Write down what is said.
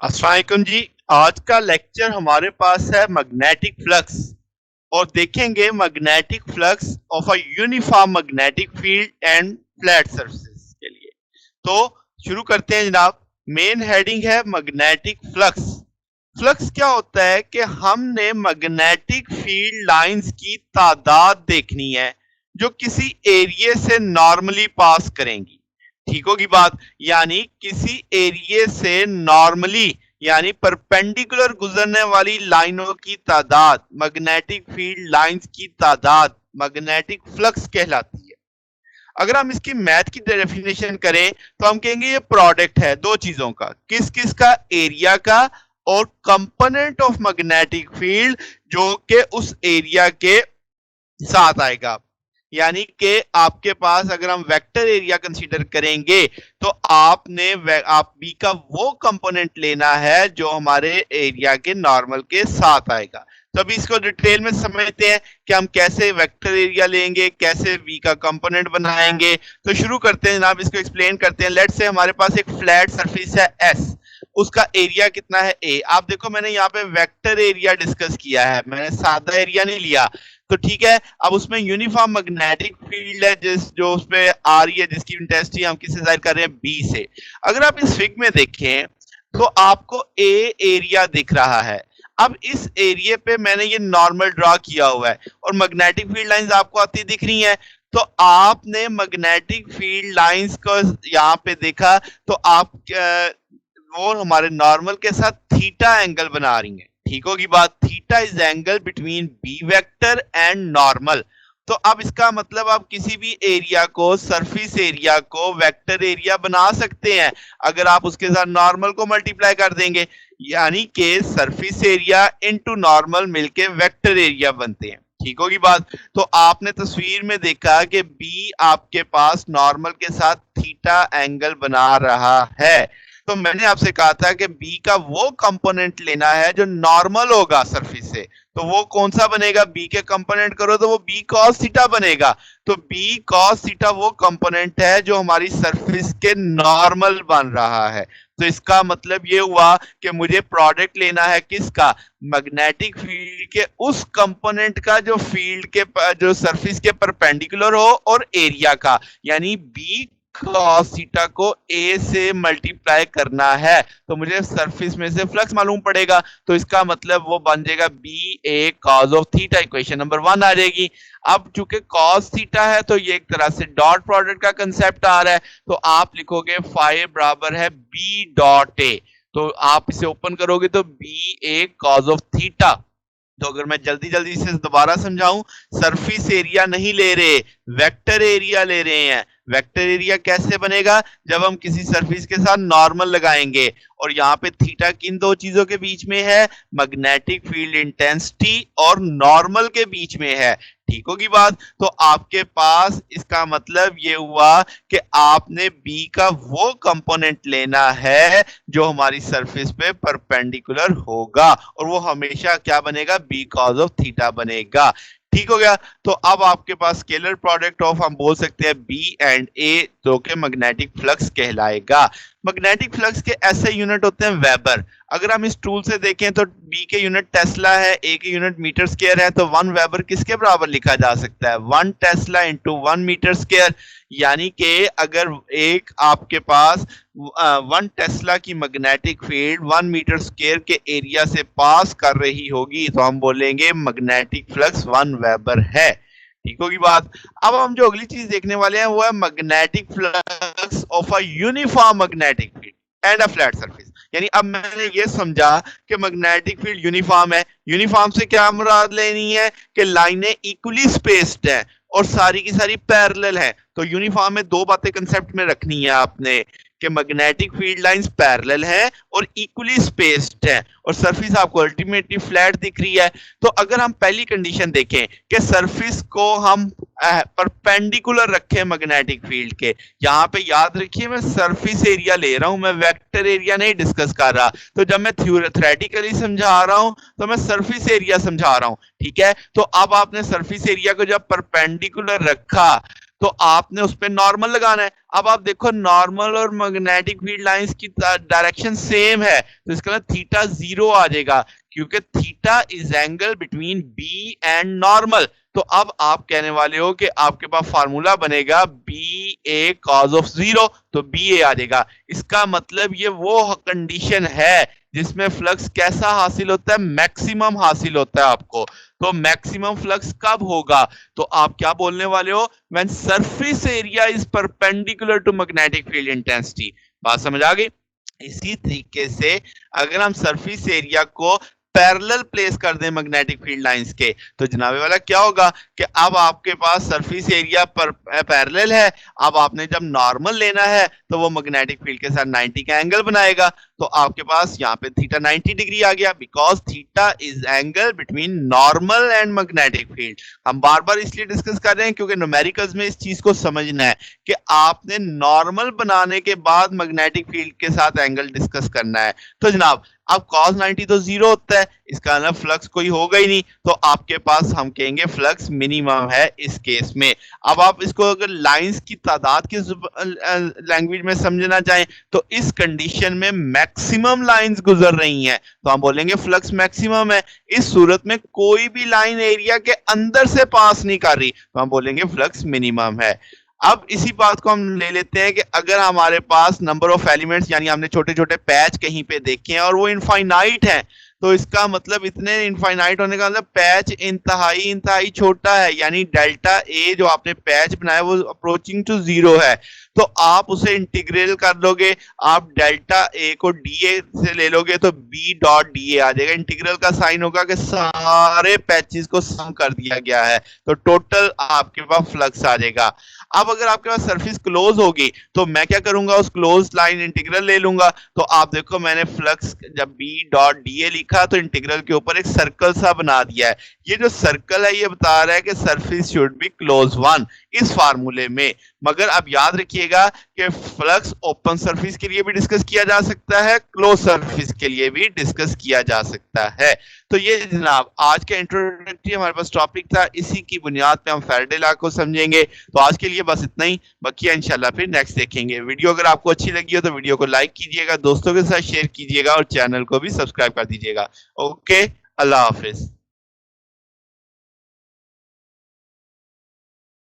अस्सलाम वालेकुम जी। आज का लेक्चर हमारे पास है मैग्नेटिक फ्लक्स और देखेंगे magnetic flux of a uniform magnetic field and flat surface के लिए। तो शुरू करते हैं जनाब। मेन हेडिंग है मैग्नेटिक फ्लक्स। फ्लक्स क्या होता है कि हमने मैग्नेटिक फील्ड लाइंस की तादाद देखनी है जो किसी एरिया से नॉर्मली पास करेंगी। ठीक होगी बात। यानी किसी एरिया से नॉर्मली यानी परपेंडिकुलर गुजरने वाली लाइनों की तादाद, मैग्नेटिक फील्ड लाइंस की तादाद मैग्नेटिक फ्लक्स कहलाती है। अगर हम इसकी मैथ की डेफिनेशन करें तो हम कहेंगे ये प्रोडक्ट है दो चीजों का, किस किस का, एरिया का और कंपोनेंट ऑफ मैग्नेटिक फील्ड जो कि उस एरिया के साथ आएगा। यानी कि आपके पास अगर हम वेक्टर एरिया कंसीडर करेंगे तो आप बी का वो कंपोनेंट लेना है जो हमारे एरिया के नॉर्मल के साथ आएगा। तो अभी इसको डिटेल में समझते हैं कि हम कैसे वेक्टर एरिया लेंगे, कैसे बी का कंपोनेंट बनाएंगे। तो शुरू करते हैं जनाब, इसको एक्सप्लेन करते हैं। लेट्स से हमारे पास एक फ्लैट सरफेस है एस, उसका एरिया कितना है ए। आप देखो मैंने यहाँ पे वेक्टर एरिया डिस्कस किया है, मैंने सादा एरिया नहीं लिया। तो ठीक है, अब उसमें यूनिफॉर्म मैग्नेटिक फील्ड है जो उसपे आ रही है, जिसकी इंटेंसिटी हम किससे जाहिर कर रहे हैं, बी से। अगर आप इस फिग में देखें तो आपको ए एरिया दिख रहा है। अब इस एरिया पे मैंने ये नॉर्मल ड्रॉ किया हुआ है और मैग्नेटिक फील्ड लाइंस आपको आती दिख रही हैं। तो आपने मैग्नेटिक फील्ड लाइंस को यहाँ पे देखा तो आप वो हमारे नॉर्मल के साथ थीटा एंगल बना रही हैं। ठीक होगी बात। Theta is angle between B vector and normal. तो अब इसका मतलब आप किसी भी एरिया को, सरफेस एरिया को वेक्टर एरिया बना सकते हैं अगर आप उसके साथ नॉर्मल को मल्टीप्लाई कर देंगे। यानी कि सरफेस एरिया इनटू नॉर्मल मिलके वेक्टर एरिया बनते हैं। ठीक होगी बात। तो आपने तस्वीर में देखा कि बी आपके पास नॉर्मल के साथ थीटा एंगल बना रहा है। तो मैंने आपसे कहा था कि बी का वो कंपोनेंट लेना है जो नॉर्मल होगा सरफेस से। तो वो कौन सा बनेगा, बी के कंपोनेंट करो तो वो बी कॉस थीटा बनेगा। तो बी कॉस थीटा वो कंपोनेंट है जो हमारी सरफेस के नॉर्मल बन रहा है। तो इसका मतलब ये हुआ कि मुझे प्रोडक्ट लेना है किसका, मैग्नेटिक फील्ड के उस कंपोनेंट का जो फील्ड के जो सरफेस के परपेंडिकुलर हो और एरिया का। यानी बी कॉस थीटा को ए से मल्टीप्लाई करना है तो मुझे सरफेस में से फ्लक्स मालूम पड़ेगा। तो इसका मतलब वो बन जाएगा B A cos of theta. Equation number 1 आ जाएगी। अब चूंकि कॉस थीटा है तो ये एक तरह से डॉट प्रोडक्ट का कंसेप्ट आ रहा है। तो आप लिखोगे फाई बराबर है बी डॉट ए। तो आप इसे ओपन करोगे तो B A cos of theta. तो अगर मैं जल्दी जल्दी से दोबारा समझाऊं, सरफेस एरिया नहीं ले रहे, वेक्टर एरिया ले रहे हैं। वेक्टर एरिया कैसे बनेगा, जब हम किसी सरफेस के साथ नॉर्मल लगाएंगे और यहाँ पे थीटा किन दो चीजों के बीच में है, मैग्नेटिक फील्ड इंटेंसिटी और नॉर्मल के बीच में है। ठीक होगी बात। तो आपके पास इसका मतलब ये हुआ कि आपने बी का वो कंपोनेंट लेना है जो हमारी सरफेस पे परपेंडिकुलर होगा और वो हमेशा क्या बनेगा, बी कॉस ऑफ थीटा बनेगा। ठीक हो गया। तो अब आपके पास स्केलर प्रोडक्ट ऑफ हम बोल सकते हैं बी एंड ए जो कि मैग्नेटिक फ्लक्स कहलाएगा। मैग्नेटिक फ्लक्स के ऐसे यूनिट होते हैं वेबर। अगर हम इस टूल से देखें तो बी के यूनिट टेस्ला है, ए के यूनिट मीटर स्क्वायर है। तो 1 वेबर किसके बराबर लिखा जा सकता है, 1 टेस्ला इंटू 1 मीटर स्क्वायर। यानी कि अगर एक आपके पास 1 टेस्ला की मैग्नेटिक फील्ड 1 मीटर स्क्वायर के एरिया से पास कर रही होगी तो हम बोलेंगे मैग्नेटिक फ्लक्स 1 वेबर है। ठीक होगी बात। अब हम जो अगली चीज देखने वाले हैं वो है magnetic flux of a uniform magnetic field and a flat surface. यानी अब मैंने ये समझा कि मैग्नेटिक फील्ड यूनिफॉर्म है। यूनिफॉर्म से क्या मुराद लेनी है कि लाइनें इक्वली स्पेस्ड हैं और सारी की सारी पैरेलल है। तो यूनिफॉर्म में दो बातें कंसेप्ट में रखनी है आपने कि मैग्नेटिक फील्ड लाइंस पैरेलल है और इक्वली स्पेस्ड है और सरफेस आपको अल्टीमेटली फ्लैट दिख रही है। तो अगर हम पहली कंडीशन देखें कि सरफेस को हम परपेंडिकुलर रखें मैग्नेटिक फील्ड के, यहां पे याद रखिए मैं सरफेस एरिया ले रहा हूं, मैं वेक्टर एरिया नहीं डिस्कस कर रहा। तो जब मैं थ्योरेटिकली समझा रहा हूं तो मैं सरफेस एरिया समझा रहा हूं। ठीक है। तो अब आपने सरफेस एरिया को जब परपेंडिकुलर रखा तो आपने उस पे नॉर्मल लगाना है। अब आप देखो नॉर्मल और मैग्नेटिक फील्ड लाइंस की डायरेक्शन सेम है, तो इसका मतलब थीटा 0 आ जाएगा, क्योंकि theta is angle between B and normal. तो अब आप कहने वाले हो कि आपके पास फार्मूला बनेगा बी ए कॉज ऑफ 0, तो बी ए आ जाएगा। इसका मतलब ये वो कंडीशन है जिसमें फ्लक्स कैसा हासिल होता है, मैक्सिमम हासिल होता है आपको। तो मैक्सिमम फ्लक्स कब होगा, तो आप क्या बोलने वाले हो, when surface area is perpendicular to magnetic field intensity. बात समझ आ गई। इसी तरीके से अगर हम सरफेस एरिया को पैरेलल प्लेस कर दें मैग्नेटिक फील्ड लाइंस के, तो जनाबे वाला क्या होगा कि अब आपके पास सरफेस एरिया पर पैरेलल है। अब आपने जब नॉर्मल लेना है तो वो मैग्नेटिक फील्ड के साथ 90 का एंगल बनाएगा, तो आपके पास यहाँ पे थीटा 90 डिग्री आ गया, because theta is angle between normal and magnetic field. हम बार बार इसलिए डिस्कस कर रहे हैं क्योंकि न्यूमेरिकल्स में इस चीज को समझना है कि आपने नॉर्मल बनाने के बाद मैग्नेटिक फील्ड के साथ एंगल डिस्कस करना है। तो जनाब अब cos 90 तो 0 होता है, इसका मतलब फ्लक्स कोई होगा ही नहीं, तो आपके पास हम कहेंगे फ्लक्स मिनिमम है इस केस में। अब आप इसको अगर लाइंस की तादाद की लैंग्वेज में समझना चाहें तो इस कंडीशन में मैक्सिमम लाइंस गुजर रही हैं, तो हम बोलेंगे फ्लक्स मैक्सिमम है। इस सूरत में कोई भी लाइन एरिया के अंदर से पास नहीं कर रही, तो हम बोलेंगे फ्लक्स मिनिमम है। अब इसी बात को हम ले लेते हैं कि अगर हमारे पास नंबर ऑफ एलिमेंट्स यानी हमने छोटे छोटे पैच कहीं पे देखे हैं और वो इनफाइनाइट हैं, तो इसका मतलब इतने इनफाइनाइट होने का मतलब पैच इंतहाई छोटा है, यानी डेल्टा ए जो आपने पैच बनाया वो अप्रोचिंग टू 0 है। तो आप उसे इंटीग्रल कर लोगे, आप डेल्टा ए को डी ए से ले लोगे तो बी डॉट डी ए आ जाएगा। इंटीग्रल का साइन होगा कि सारे पैचेस को सम कर दिया गया है, तो टोटल आपके पास फ्लक्स आ जाएगा। अब अगर आपके पास सरफेस क्लोज होगी तो मैं क्या करूंगा, उस क्लोज लाइन इंटीग्रल ले लूंगा। तो आप देखो मैंने फ्लक्स जब बी डॉट डी ए लिखा तो इंटीग्रल के ऊपर एक सर्कल सा बना दिया है। ये जो सर्कल है ये बता रहा है कि surface should be close one इस फार्मूले में। मगर अब याद रखिएगा कि फ्लक्स ओपन सरफेस के लिए भी डिस्कस किया जा सकता है, क्लोज सरफेस के लिए भी डिस्कस किया जा सकता है। तो ये जनाब आज का इंट्रोडक्टरी हमारे पास टॉपिक था, इसी की बुनियाद पे हम फैराडे लॉ को समझेंगे। तो आज के लिए बस इतना ही, बाकी इंशाल्लाह फिर नेक्स्ट देखेंगे। वीडियो अगर आपको अच्छी लगी हो तो वीडियो को लाइक कीजिएगा, दोस्तों के साथ शेयर कीजिएगा और चैनल को भी सब्सक्राइब कर दीजिएगा। ओके, अल्लाह हाफिज।